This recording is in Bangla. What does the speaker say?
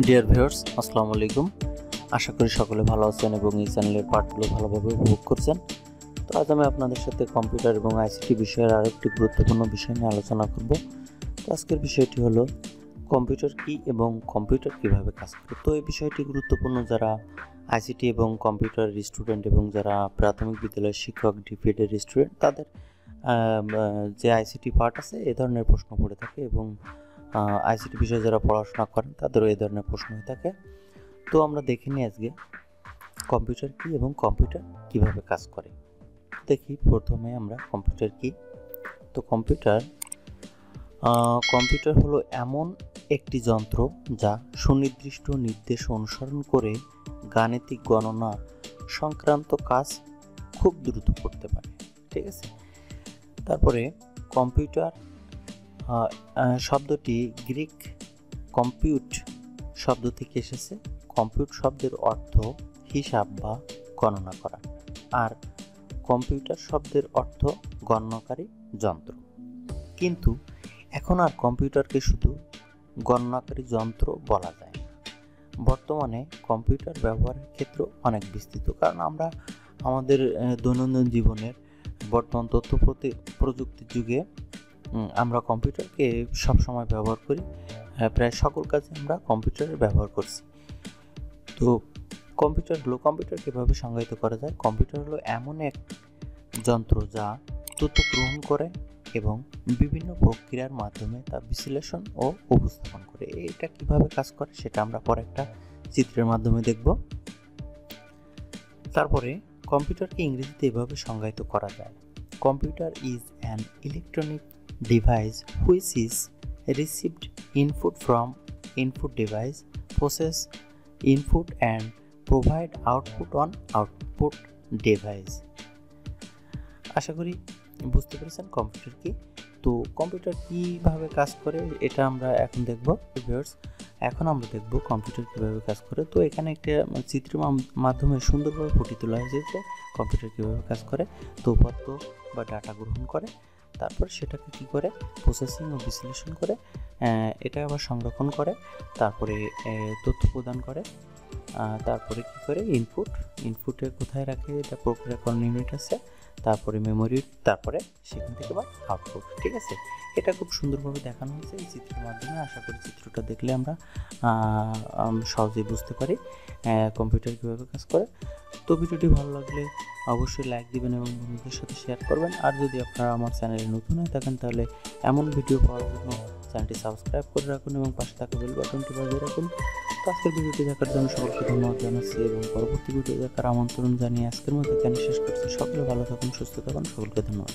ডিয়ার ভিউয়ার্স, আসসালামু আলাইকুম। আশা করি সকলে ভালো আছেন এবং এই চ্যানেলের পাঠগুলো ভালোভাবে উপভোগ করছেন। তো আজ আমি আপনাদের সাথে কম্পিউটার এবং আইসিটি বিষয়ের আরেকটি গুরুত্বপূর্ণ বিষয় নিয়ে আলোচনা করব। তো আজকের বিষয়টি হলো কম্পিউটার কি এবং কম্পিউটার কিভাবে কাজ করে। তো এই বিষয়টি গুরুত্বপূর্ণ যারা আইসিটি এবং কম্পিউটার স্টুডেন্ট এবং যারা প্রাথমিক বিদ্যালয়ের শিক্ষক ডিপিএডের স্টুডেন্ট তাদের যে আইসিটি পার্ট আছে এই ধরনের প্রশ্ন পড়ে থাকে এবং আইসিটি বিষয়ে যারা পড়াশোনা করেন তাদেরও এই ধরনের প্রশ্ন হয়ে থাকে। তো আমরা দেখে নিই আজকে কম্পিউটার কি এবং কম্পিউটার কিভাবে কাজ করে। দেখি প্রথমে আমরা কম্পিউটার কি। তো কম্পিউটার হলো এমন একটি যন্ত্র যা সুনির্দিষ্ট নির্দেশ অনুসরণ করে গাণিতিক গণনা সংক্রান্ত কাজ খুব দ্রুত করতে পারে। ঠিক আছে। তারপরে কম্পিউটার শব্দটি গ্রিক কম্পিউট শব্দ থেকে এসেছে। কম্পিউট শব্দের অর্থ হিসাব বা গণনা করা, আর কম্পিউটার শব্দের অর্থ গণনাকারী যন্ত্র। কিন্তু এখন আর কম্পিউটারকে শুধু গণনাকারী যন্ত্র বলা যায় না। বর্তমানে কম্পিউটার ব্যবহারের ক্ষেত্র অনেক বিস্তৃত, কারণ আমরা আমাদের দৈনন্দিন জীবনের বর্তমান তথ্য প্রযুক্তির যুগে আমরা কম্পিউটারকে সবসময় ব্যবহার করি। প্রায় সকল কাজে আমরা কম্পিউটারের ব্যবহার করছি। তো কম্পিউটার কীভাবে সংজ্ঞায়িত করা যায়? কম্পিউটার হলো এমন এক যন্ত্র যা তথ্য গ্রহণ করে এবং বিভিন্ন প্রক্রিয়ার মাধ্যমে তা বিশ্লেষণ ও উপস্থাপন করে। এটা কিভাবে কাজ করে সেটা আমরা পরে একটা চিত্রের মাধ্যমে দেখব। তারপরে কম্পিউটারকে ইংরেজিতে এভাবে সংজ্ঞায়িত করা যায়: computer is an electronic device which is received input from input device, process input and provide output on output device। আশা করি বুঝতে পেরেছেন কম্পিউটার কি। তো কম্পিউটার কিভাবে কাজ করে এটা আমরা এখন দেখব। ভিউয়ার্স, এখন আমরা দেখব কম্পিউটার কিভাবে কাজ করে। তো এখানে একটা চিত্রের মাধ্যমে সুন্দরভাবে ফুটিয়ে তোলা হয়েছে যে কম্পিউটার কিভাবে কাজ করে। তো তথ্য বা ডাটা গ্রহণ করে, তারপর সেটাকে কি করে প্রসেসিং ও বিশ্লেষণ করে, এটা আবার সংরক্ষণ করে, তারপরে তথ্য প্রদান করে, তারপরে কি করে ইনপুটে কোথায় রাখে, এটা প্রক্রিয়াকরণ ইউনিট আছে, তারপরে মেমোরি, তারপরে সেখান থেকে আবার আউটপুট। ঠিক আছে, এটা খুব সুন্দরভাবে দেখানো হয়েছে এই চিত্রের মাধ্যমে। আশা করি চিত্রটা দেখলে আমরা সহজেই বুঝতে পারি কম্পিউটার কীভাবে কাজ করে। তো ভিডিওটি ভালো লাগলে অবশ্যই লাইক দিবেন এবং বন্ধুদের সাথে শেয়ার করবেন। আর যদি আপনারা আমার চ্যানেলে নতুন হয়ে থাকেন তাহলে এমন ভিডিও পাওয়ার জন্য চ্যানেলটি সাবস্ক্রাইব করে রাখুন এবং পাশে থাকা বেল বাটনটি বাজিয়ে রাখুন। তো আজকের ভিডিওটি দেখার জন্য সকলকে ধন্যবাদ জানাচ্ছি এবং পরবর্তী ভিডিও দেখার আমন্ত্রণ জানিয়ে আজকের মতো এখানে শেষ করছি। সকলে ভালো থাকুন, সুস্থ থাকুন, সকলকে ধন্যবাদ।